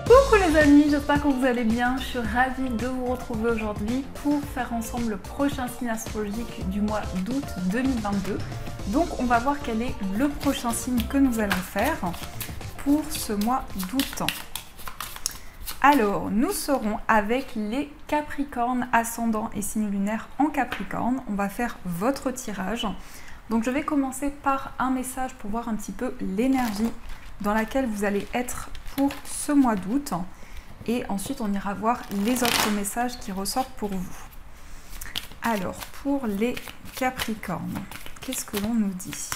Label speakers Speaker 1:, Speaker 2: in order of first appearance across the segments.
Speaker 1: Coucou les amis, j'espère que vous allez bien. Je suis ravie de vous retrouver aujourd'hui pour faire ensemble le prochain signe astrologique du mois d'août 2022. Donc on va voir quel est le prochain signe que nous allons faire pour ce mois d'août. Alors, nous serons avec les Capricornes, ascendant et signe lunaire en Capricorne. On va faire votre tirage. Donc je vais commencer par un message pour voir un petit peu l'énergie dans laquelle vous allez être pour ce mois d'août. Et ensuite, on ira voir les autres messages qui ressortent pour vous. Alors, pour les Capricornes, qu'est-ce que l'on nous dit ?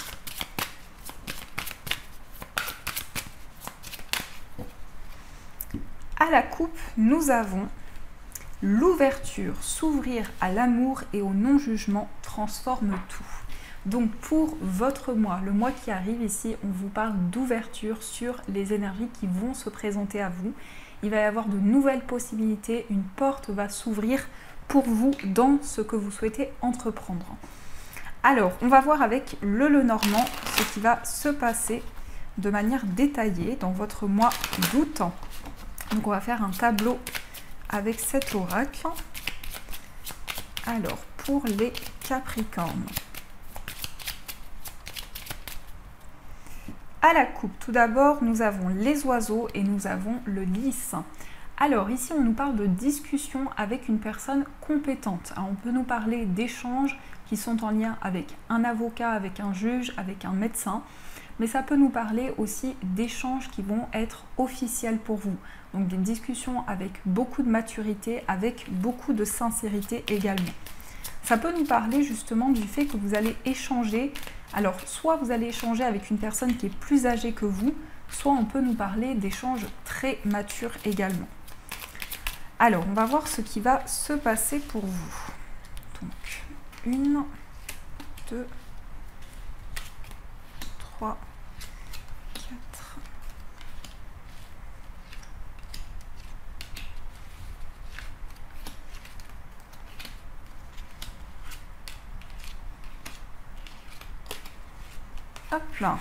Speaker 1: À la coupe, nous avons l'ouverture, s'ouvrir à l'amour et au non-jugement transforme tout. Donc pour votre mois, le mois qui arrive ici, on vous parle d'ouverture sur les énergies qui vont se présenter à vous. Il va y avoir de nouvelles possibilités, une porte va s'ouvrir pour vous dans ce que vous souhaitez entreprendre. Alors, on va voir avec le Lenormand ce qui va se passer de manière détaillée dans votre mois d'août. Donc on va faire un tableau avec cet oracle. Alors, pour les Capricornes. À la coupe, tout d'abord, nous avons les oiseaux et nous avons le lys. Alors ici, on nous parle de discussion avec une personne compétente. Alors, on peut nous parler d'échanges qui sont en lien avec un avocat, avec un juge, avec un médecin. Mais ça peut nous parler aussi d'échanges qui vont être officiels pour vous. Donc des discussions avec beaucoup de maturité, avec beaucoup de sincérité également. Ça peut nous parler justement du fait que vous allez échanger. Alors, soit vous allez échanger avec une personne qui est plus âgée que vous, soit on peut nous parler d'échanges très matures également. Alors, on va voir ce qui va se passer pour vous. Donc, 1, 2, 3, 4. Hop là.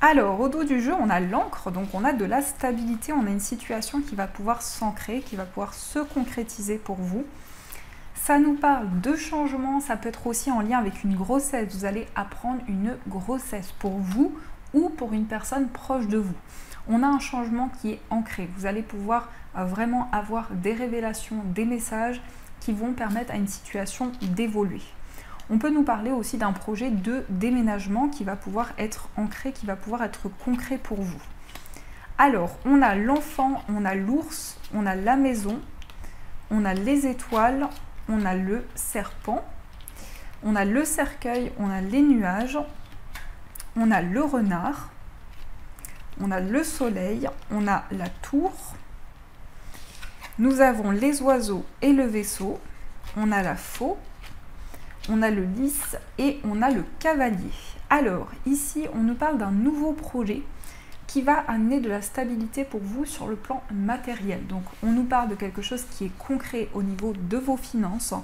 Speaker 1: Alors, au dos du jeu, on a l'encre, donc on a de la stabilité, on a une situation qui va pouvoir s'ancrer, qui va pouvoir se concrétiser pour vous. Ça nous parle de changement, ça peut être aussi en lien avec une grossesse. Vous allez apprendre une grossesse pour vous ou pour une personne proche de vous. On a un changement qui est ancré. Vous allez pouvoir vraiment avoir des révélations, des messages qui vont permettre à une situation d'évoluer. On peut nous parler aussi d'un projet de déménagement qui va pouvoir être ancré, qui va pouvoir être concret pour vous. Alors, on a l'enfant, on a l'ours, on a la maison, on a les étoiles, on a le serpent, on a le cercueil, on a les nuages, on a le renard, on a le soleil, on a la tour, nous avons les oiseaux et le vaisseau, on a la faux, on a le lys et on a le cavalier. Alors, ici, on nous parle d'un nouveau projet qui va amener de la stabilité pour vous sur le plan matériel. Donc, on nous parle de quelque chose qui est concret au niveau de vos finances.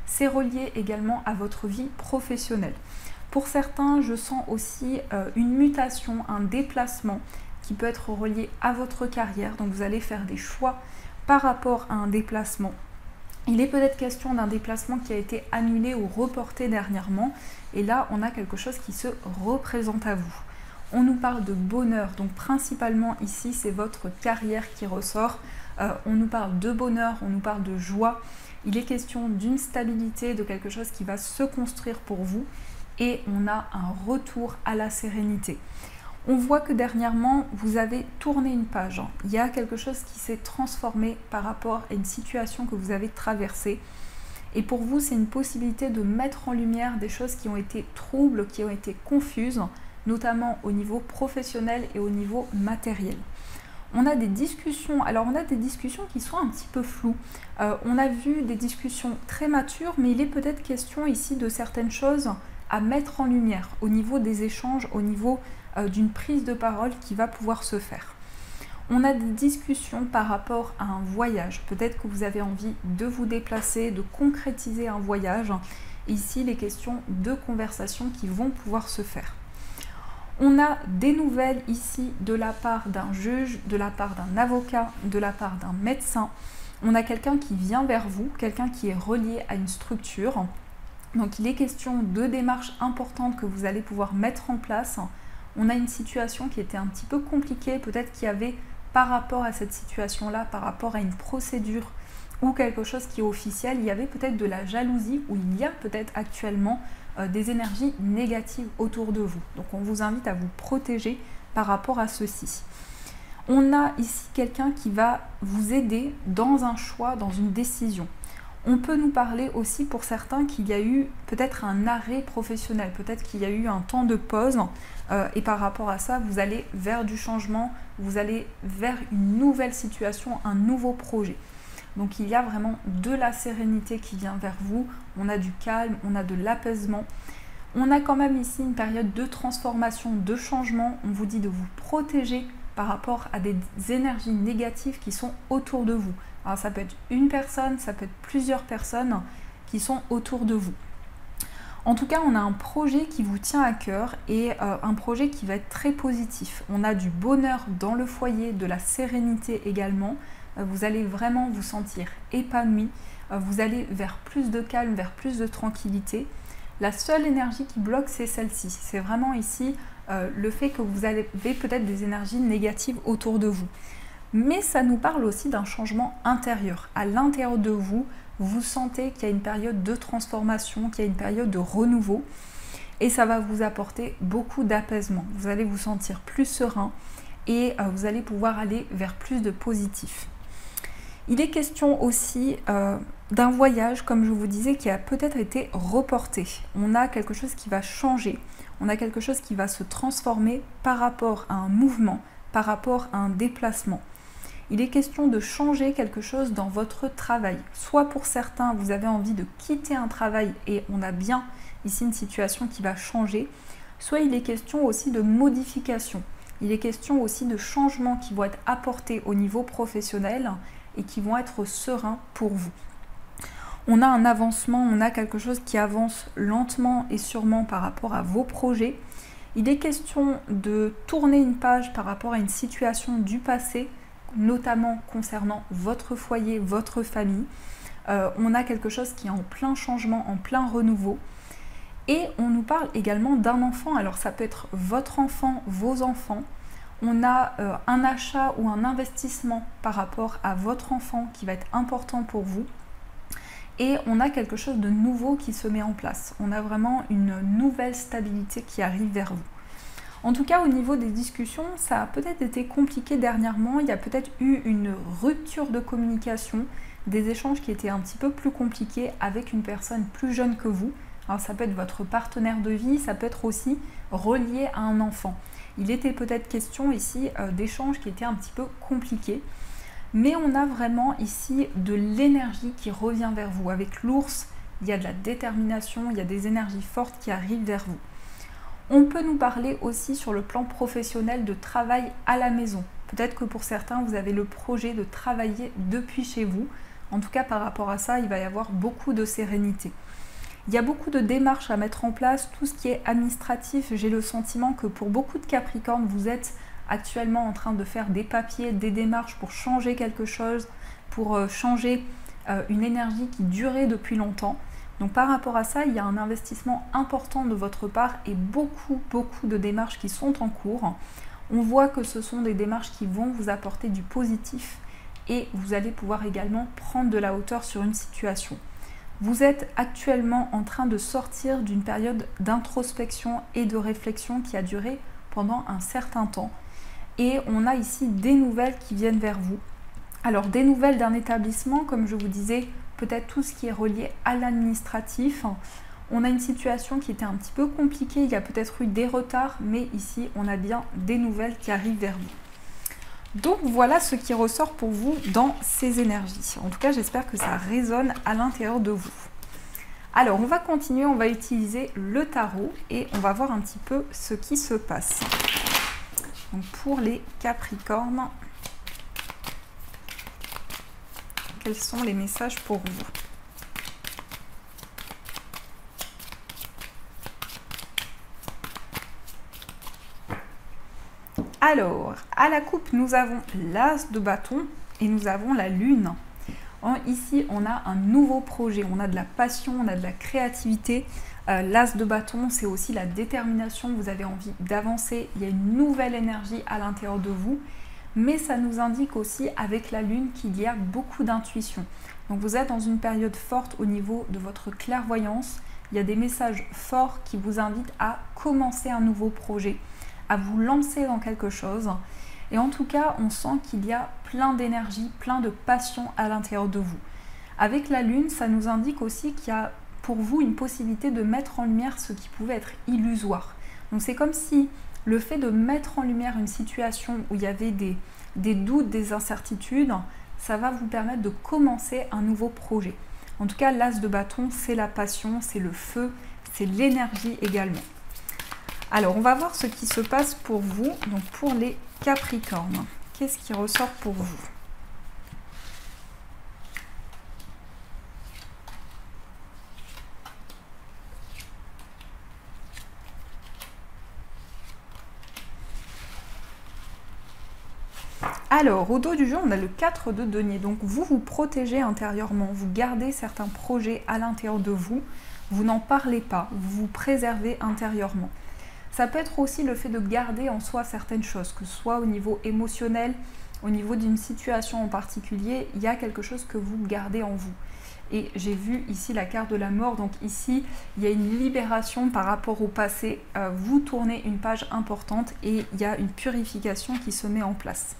Speaker 1: C'est relié également à votre vie professionnelle. Pour certains, je sens aussi une mutation, un déplacement qui peut être relié à votre carrière. Donc, vous allez faire des choix par rapport à un déplacement. Il est peut-être question d'un déplacement qui a été annulé ou reporté dernièrement. Et là, on a quelque chose qui se représente à vous. On nous parle de bonheur. Donc principalement ici, c'est votre carrière qui ressort. On nous parle de bonheur, on nous parle de joie. Il est question d'une stabilité, de quelque chose qui va se construire pour vous. Et on a un retour à la sérénité. On voit que dernièrement, vous avez tourné une page. Il y a quelque chose qui s'est transformé par rapport à une situation que vous avez traversée. Et pour vous, c'est une possibilité de mettre en lumière des choses qui ont été troubles, qui ont été confuses, notamment au niveau professionnel et au niveau matériel. On a des discussions, alors on a des discussions qui sont un petit peu floues. On a vu des discussions très matures, mais il est peut-être question ici de certaines choses à mettre en lumière au niveau des échanges, au niveau d'une prise de parole qui va pouvoir se faire. On a des discussions par rapport à un voyage. Peut-être que vous avez envie de vous déplacer, de concrétiser un voyage. Ici, les questions de conversation qui vont pouvoir se faire. On a des nouvelles ici de la part d'un juge, de la part d'un avocat, de la part d'un médecin. On a quelqu'un qui vient vers vous, quelqu'un qui est relié à une structure. Donc il est question de démarches importantes que vous allez pouvoir mettre en place. On a une situation qui était un petit peu compliquée, peut-être qu'il y avait par rapport à cette situation-là, par rapport à une procédure ou quelque chose qui est officiel, il y avait peut-être de la jalousie ou il y a peut-être actuellement des énergies négatives autour de vous. Donc on vous invite à vous protéger par rapport à ceci. On a ici quelqu'un qui va vous aider dans un choix, dans une décision. On peut nous parler aussi pour certains qu'il y a eu peut-être un arrêt professionnel, peut-être qu'il y a eu un temps de pause et par rapport à ça, vous allez vers du changement, vous allez vers une nouvelle situation, un nouveau projet. Donc il y a vraiment de la sérénité qui vient vers vous, on a du calme, on a de l'apaisement. On a quand même ici une période de transformation, de changement, on vous dit de vous protéger par rapport à des énergies négatives qui sont autour de vous. Alors ça peut être une personne, ça peut être plusieurs personnes qui sont autour de vous. En tout cas, on a un projet qui vous tient à cœur et un projet qui va être très positif. On a du bonheur dans le foyer, de la sérénité également. Vous allez vraiment vous sentir épanoui. Vous allez vers plus de calme, vers plus de tranquillité. La seule énergie qui bloque, c'est celle-ci. C'est vraiment ici le fait que vous avez peut-être des énergies négatives autour de vous. Mais ça nous parle aussi d'un changement intérieur. À l'intérieur de vous, vous sentez qu'il y a une période de transformation, qu'il y a une période de renouveau. Et ça va vous apporter beaucoup d'apaisement. Vous allez vous sentir plus serein et vous allez pouvoir aller vers plus de positif. Il est question aussi d'un voyage, comme je vous disais, qui a peut-être été reporté. On a quelque chose qui va changer. On a quelque chose qui va se transformer par rapport à un mouvement, par rapport à un déplacement. Il est question de changer quelque chose dans votre travail. Soit pour certains, vous avez envie de quitter un travail et on a bien ici une situation qui va changer. Soit il est question aussi de modification. Il est question aussi de changements qui vont être apportés au niveau professionnel et qui vont être sereins pour vous. On a un avancement, on a quelque chose qui avance lentement et sûrement par rapport à vos projets. Il est question de tourner une page par rapport à une situation du passé, notamment concernant votre foyer, votre famille. On a quelque chose qui est en plein changement, en plein renouveau. Et on nous parle également d'un enfant. Alors ça peut être votre enfant, vos enfants. On a un achat ou un investissement par rapport à votre enfant qui va être important pour vous. Et on a quelque chose de nouveau qui se met en place. On a vraiment une nouvelle stabilité qui arrive vers vous. En tout cas, au niveau des discussions, ça a peut-être été compliqué dernièrement. Il y a peut-être eu une rupture de communication, des échanges qui étaient un petit peu plus compliqués avec une personne plus jeune que vous. Alors ça peut être votre partenaire de vie, ça peut être aussi relié à un enfant. Il était peut-être question ici d'échanges qui étaient un petit peu compliqués. Mais on a vraiment ici de l'énergie qui revient vers vous. Avec l'ours, il y a de la détermination, il y a des énergies fortes qui arrivent vers vous. On peut nous parler aussi sur le plan professionnel de travail à la maison. Peut-être que pour certains, vous avez le projet de travailler depuis chez vous. En tout cas, par rapport à ça, il va y avoir beaucoup de sérénité. Il y a beaucoup de démarches à mettre en place. Tout ce qui est administratif, j'ai le sentiment que pour beaucoup de Capricornes, vous êtes actuellement en train de faire des papiers, des démarches pour changer quelque chose, pour changer une énergie qui durait depuis longtemps. Donc par rapport à ça, il y a un investissement important de votre part et beaucoup de démarches qui sont en cours. On voit que ce sont des démarches qui vont vous apporter du positif et vous allez pouvoir également prendre de la hauteur sur une situation. Vous êtes actuellement en train de sortir d'une période d'introspection et de réflexion qui a duré pendant un certain temps. Et on a ici des nouvelles qui viennent vers vous. Alors des nouvelles d'un établissement, comme je vous disais, peut-être tout ce qui est relié à l'administratif. On a une situation qui était un petit peu compliquée, il y a peut-être eu des retards, mais ici on a bien des nouvelles qui arrivent vers vous. Donc voilà ce qui ressort pour vous dans ces énergies. En tout cas, j'espère que ça résonne à l'intérieur de vous. Alors on va continuer, on va utiliser le tarot et on va voir un petit peu ce qui se passe. Donc pour les Capricornes, quels sont les messages pour vous? Alors, à la coupe, nous avons l'As de bâton et nous avons la Lune. Ici, on a un nouveau projet, on a de la passion, on a de la créativité. L'As de bâton, c'est aussi la détermination, vous avez envie d'avancer, il y a une nouvelle énergie à l'intérieur de vous. Mais ça nous indique aussi avec la Lune qu'il y a beaucoup d'intuition. Donc vous êtes dans une période forte au niveau de votre clairvoyance. Il y a des messages forts qui vous invitent à commencer un nouveau projet, à vous lancer dans quelque chose. Et en tout cas, on sent qu'il y a plein d'énergie, plein de passion à l'intérieur de vous. Avec la Lune, ça nous indique aussi qu'il y a pour vous une possibilité de mettre en lumière ce qui pouvait être illusoire. Donc c'est comme si le fait de mettre en lumière une situation où il y avait des doutes, des incertitudes, ça va vous permettre de commencer un nouveau projet. En tout cas, l'As de bâton, c'est la passion, c'est le feu, c'est l'énergie également. Alors, on va voir ce qui se passe pour vous, donc pour les Capricornes. Qu'est-ce qui ressort pour vous ? Alors, au dos du jeu, on a le 4 de denier. Donc, vous vous protégez intérieurement, vous gardez certains projets à l'intérieur de vous, vous n'en parlez pas, vous vous préservez intérieurement. Ça peut être aussi le fait de garder en soi certaines choses, que ce soit au niveau émotionnel, au niveau d'une situation en particulier, il y a quelque chose que vous gardez en vous. Et j'ai vu ici la carte de la mort, donc ici, il y a une libération par rapport au passé. Vous tournez une page importante et il y a une purification qui se met en place.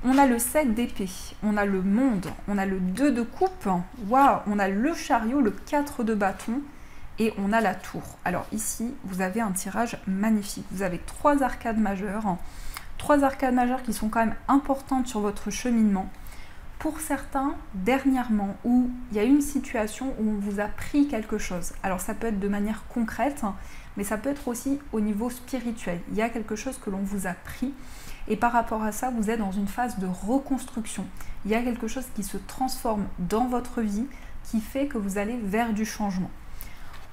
Speaker 1: On a le 7 d'épée, on a le monde, on a le 2 de coupe, waouh, on a le chariot, le 4 de bâton et on a la tour. Alors ici, vous avez un tirage magnifique. Vous avez 3 arcades majeures. 3 arcades majeures qui sont quand même importantes sur votre cheminement. Pour certains, dernièrement, où il y a une situation où on vous a pris quelque chose. Alors ça peut être de manière concrète, mais ça peut être aussi au niveau spirituel. Il y a quelque chose que l'on vous a pris. Et par rapport à ça, vous êtes dans une phase de reconstruction. Il y a quelque chose qui se transforme dans votre vie, qui fait que vous allez vers du changement.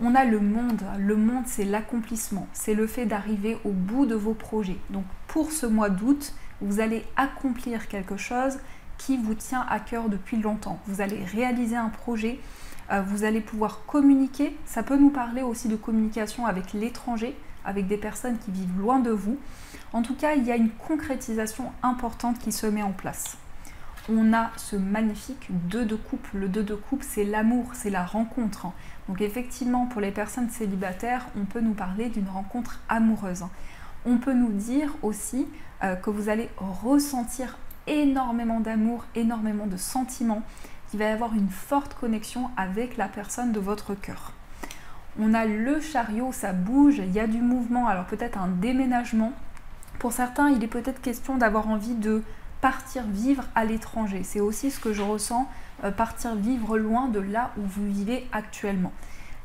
Speaker 1: On a le monde. Le monde, c'est l'accomplissement. C'est le fait d'arriver au bout de vos projets. Donc pour ce mois d'août, vous allez accomplir quelque chose qui vous tient à cœur depuis longtemps. Vous allez réaliser un projet, vous allez pouvoir communiquer. Ça peut nous parler aussi de communication avec l'étranger, avec des personnes qui vivent loin de vous. En tout cas, il y a une concrétisation importante qui se met en place. On a ce magnifique 2 de coupe. Le 2 de coupe, c'est l'amour, c'est la rencontre. Donc effectivement, pour les personnes célibataires, on peut nous parler d'une rencontre amoureuse. On peut nous dire aussi que vous allez ressentir énormément d'amour, énormément de sentiments, qu'il va y avoir une forte connexion avec la personne de votre cœur. On a le chariot, ça bouge, il y a du mouvement, alors peut-être un déménagement. Pour certains, il est peut-être question d'avoir envie de partir vivre à l'étranger. C'est aussi ce que je ressens, partir vivre loin de là où vous vivez actuellement.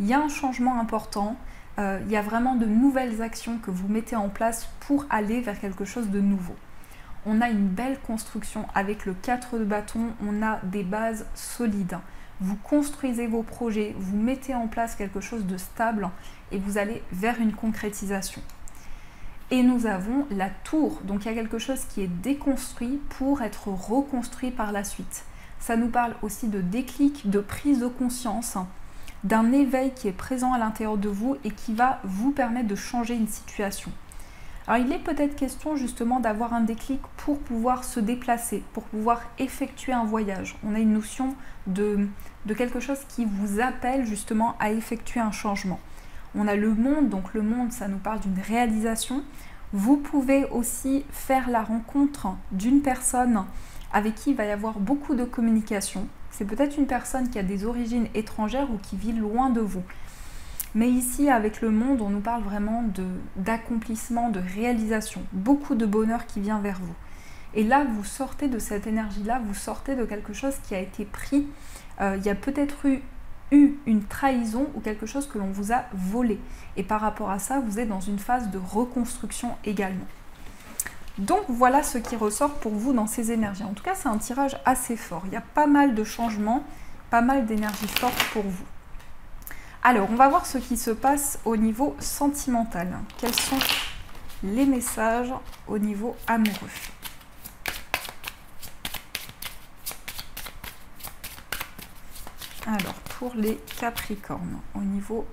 Speaker 1: Il y a un changement important, il y a vraiment de nouvelles actions que vous mettez en place pour aller vers quelque chose de nouveau. On a une belle construction avec le 4 de bâton, on a des bases solides. Vous construisez vos projets, vous mettez en place quelque chose de stable et vous allez vers une concrétisation. Et nous avons la tour, donc il y a quelque chose qui est déconstruit pour être reconstruit par la suite. Ça nous parle aussi de déclic, de prise de conscience, d'un éveil qui est présent à l'intérieur de vous et qui va vous permettre de changer une situation. Alors il est peut-être question justement d'avoir un déclic pour pouvoir se déplacer, pour pouvoir effectuer un voyage. On a une notion de quelque chose qui vous appelle justement à effectuer un changement. On a le monde, donc le monde, ça nous parle d'une réalisation. Vous pouvez aussi faire la rencontre d'une personne avec qui il va y avoir beaucoup de communication. C'est peut-être une personne qui a des origines étrangères ou qui vit loin de vous. Mais ici, avec le monde, on nous parle vraiment d'accomplissement, de réalisation. Beaucoup de bonheur qui vient vers vous. Et là, vous sortez de cette énergie-là, vous sortez de quelque chose qui a été pris. Il y a peut-être eu une trahison ou quelque chose que l'on vous a volé. Et par rapport à ça, vous êtes dans une phase de reconstruction également. Donc voilà ce qui ressort pour vous dans ces énergies. En tout cas, c'est un tirage assez fort. Il y a pas mal de changements, pas mal d'énergie forte pour vous. Alors, on va voir ce qui se passe au niveau sentimental. Quelles sont les messages au niveau amoureux. Alors, pour les Capricornes, au niveau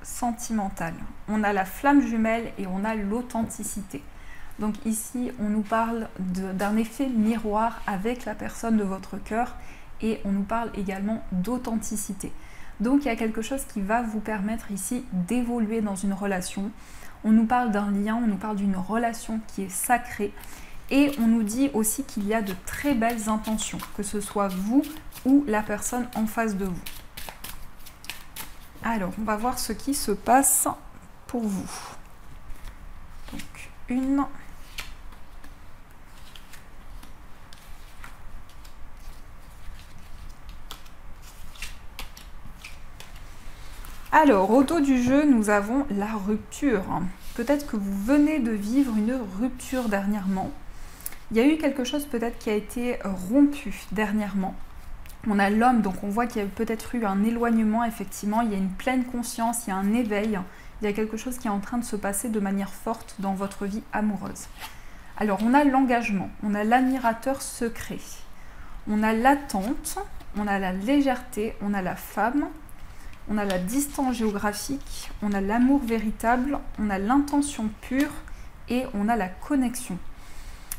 Speaker 1: sentimental, on a la flamme jumelle et on a l'authenticité. Donc ici, on nous parle d'un effet miroir avec la personne de votre cœur et on nous parle également d'authenticité. Donc il y a quelque chose qui va vous permettre ici d'évoluer dans une relation. On nous parle d'un lien, on nous parle d'une relation qui est sacrée et on nous dit aussi qu'il y a de très belles intentions, que ce soit vous ou la personne en face de vous. Alors, on va voir ce qui se passe pour vous. Donc, une. Alors, au dos du jeu, nous avons la rupture. Peut-être que vous venez de vivre une rupture dernièrement. Il y a eu quelque chose peut-être qui a été rompu dernièrement. On a l'homme, donc on voit qu'il y a peut-être eu un éloignement, effectivement, il y a une pleine conscience, il y a un éveil, il y a quelque chose qui est en train de se passer de manière forte dans votre vie amoureuse. Alors, on a l'engagement, on a l'admirateur secret, on a l'attente, on a la légèreté, on a la femme, on a la distance géographique, on a l'amour véritable, on a l'intention pure et on a la connexion.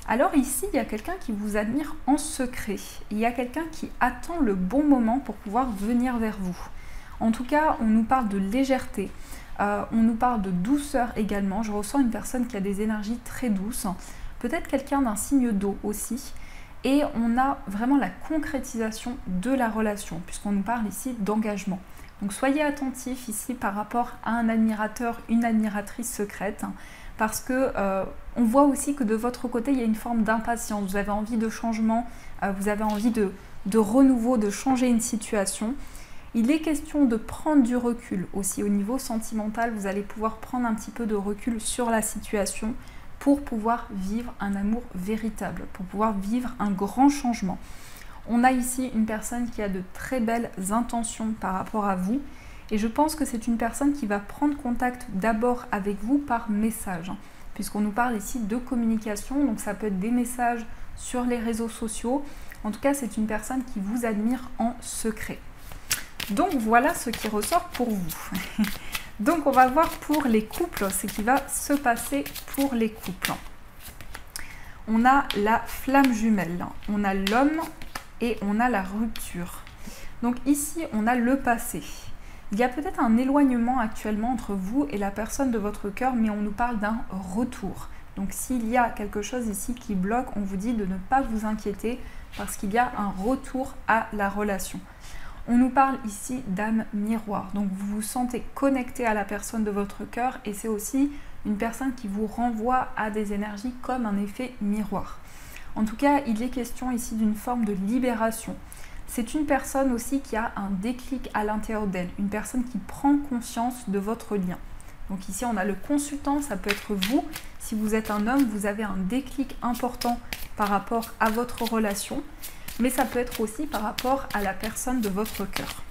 Speaker 1: Alors ici, il y a quelqu'un qui vous admire en secret. Il y a quelqu'un qui attend le bon moment pour pouvoir venir vers vous. En tout cas, on nous parle de légèreté, on nous parle de douceur également. Je ressens une personne qui a des énergies très douces, peut-être quelqu'un d'un signe d'eau aussi. Et on a vraiment la concrétisation de la relation, puisqu'on nous parle ici d'engagement. Donc soyez attentifs ici par rapport à un admirateur, une admiratrice secrète, parce que on voit aussi que de votre côté, il y a une forme d'impatience. Vous avez envie de changement, vous avez envie de renouveau, de changer une situation. Il est question de prendre du recul aussi au niveau sentimental. Vous allez pouvoir prendre un petit peu de recul sur la situation pour pouvoir vivre un amour véritable, pour pouvoir vivre un grand changement. On a ici une personne qui a de très belles intentions par rapport à vous. Et je pense que c'est une personne qui va prendre contact d'abord avec vous par message, puisqu'on nous parle ici de communication, donc ça peut être des messages sur les réseaux sociaux. En tout cas, c'est une personne qui vous admire en secret. Donc voilà ce qui ressort pour vous. Donc on va voir pour les couples ce qui va se passer pour les couples. On a la flamme jumelle, on a l'homme et on a la rupture. Donc ici, on a le passé. Il y a peut-être un éloignement actuellement entre vous et la personne de votre cœur, mais on nous parle d'un retour. Donc s'il y a quelque chose ici qui bloque, on vous dit de ne pas vous inquiéter parce qu'il y a un retour à la relation. On nous parle ici d'âme miroir. Donc vous vous sentez connecté à la personne de votre cœur et c'est aussi une personne qui vous renvoie à des énergies comme un effet miroir. En tout cas, il est question ici d'une forme de libération. C'est une personne aussi qui a un déclic à l'intérieur d'elle, une personne qui prend conscience de votre lien. Donc ici, on a le consultant, ça peut être vous. Si vous êtes un homme, vous avez un déclic important par rapport à votre relation, mais ça peut être aussi par rapport à la personne de votre cœur.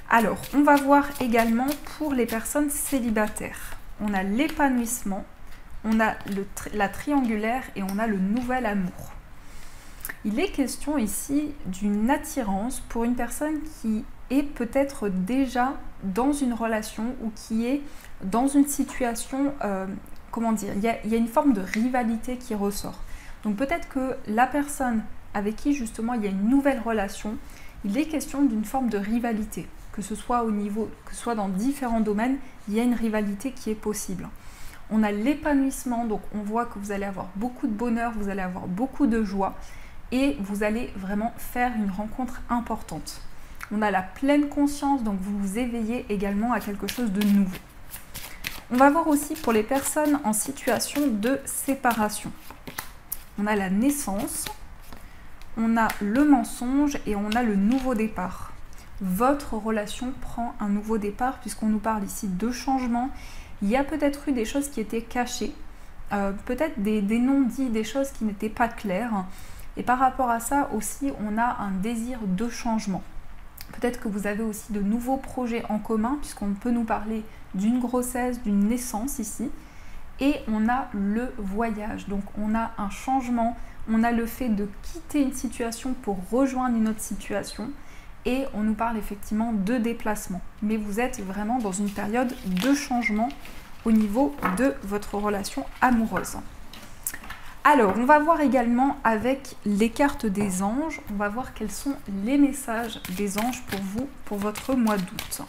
Speaker 1: Alors, on va voir également pour les personnes célibataires. On a l'épanouissement, on a la triangulaire et on a le nouvel amour. Il est question ici d'une attirance pour une personne qui est peut-être déjà dans une relation ou qui est dans une situation, comment dire, il y a une forme de rivalité qui ressort. Donc peut-être que la personne avec qui justement il y a une nouvelle relation, il est question d'une forme de rivalité, que ce soit au niveau, que ce soit dans différents domaines, il y a une rivalité qui est possible. On a l'épanouissement, donc on voit que vous allez avoir beaucoup de bonheur, vous allez avoir beaucoup de joie. Et vous allez vraiment faire une rencontre importante. On a la pleine conscience, donc vous vous éveillez également à quelque chose de nouveau. On va voir aussi pour les personnes en situation de séparation. On a la naissance, on a le mensonge et on a le nouveau départ. Votre relation prend un nouveau départ puisqu'on nous parle ici de changement. Il y a peut-être eu des choses qui étaient cachées, peut-être des non-dits, des choses qui n'étaient pas claires. Et par rapport à ça aussi, on a un désir de changement. Peut-être que vous avez aussi de nouveaux projets en commun, puisqu'on peut nous parler d'une grossesse, d'une naissance ici. Et on a le voyage. Donc on a un changement, on a le fait de quitter une situation pour rejoindre une autre situation. Et on nous parle effectivement de déplacement. Mais vous êtes vraiment dans une période de changement au niveau de votre relation amoureuse. Alors, on va voir également avec les cartes des anges, on va voir quels sont les messages des anges pour vous, pour votre mois d'août.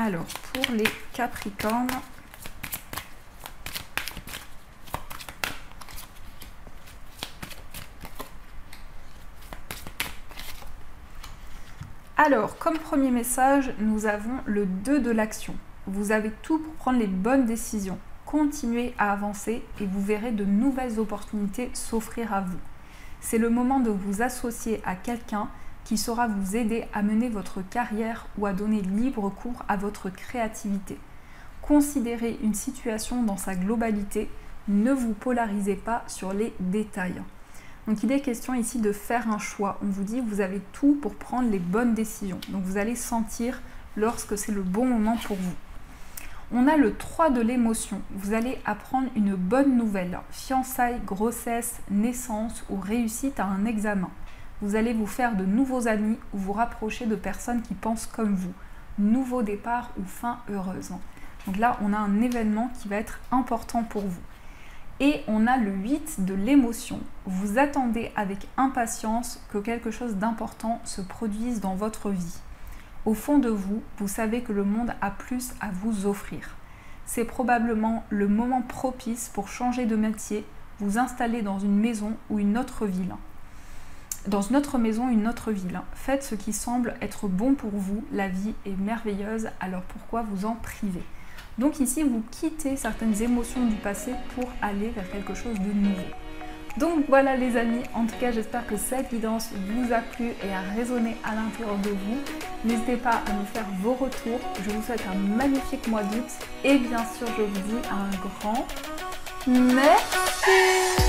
Speaker 1: Alors, pour les Capricornes, alors, comme premier message, nous avons le 2 de l'action. Vous avez tout pour prendre les bonnes décisions. Continuez à avancer et vous verrez de nouvelles opportunités s'offrir à vous. C'est le moment de vous associer à quelqu'un qui saura vous aider à mener votre carrière ou à donner libre cours à votre créativité. Considérez une situation dans sa globalité, ne vous polarisez pas sur les détails. Donc il est question ici de faire un choix. On vous dit que vous avez tout pour prendre les bonnes décisions. Donc vous allez sentir lorsque c'est le bon moment pour vous. On a le 3 de l'émotion. Vous allez apprendre une bonne nouvelle. Fiançailles, grossesse, naissance ou réussite à un examen. Vous allez vous faire de nouveaux amis ou vous rapprocher de personnes qui pensent comme vous. Nouveau départ ou fin heureuse. Donc là, on a un événement qui va être important pour vous. Et on a le 8 de l'émotion. Vous attendez avec impatience que quelque chose d'important se produise dans votre vie. Au fond de vous, vous savez que le monde a plus à vous offrir. C'est probablement le moment propice pour changer de métier, vous installer dans une maison ou une autre ville. Dans une autre maison, une autre ville. Faites ce qui semble être bon pour vous. La vie est merveilleuse, alors pourquoi vous en priver ? Donc ici, vous quittez certaines émotions du passé pour aller vers quelque chose de nouveau. Donc voilà les amis, en tout cas j'espère que cette guidance vous a plu et a résonné à l'intérieur de vous. N'hésitez pas à nous faire vos retours. Je vous souhaite un magnifique mois d'août et bien sûr je vous dis un grand merci.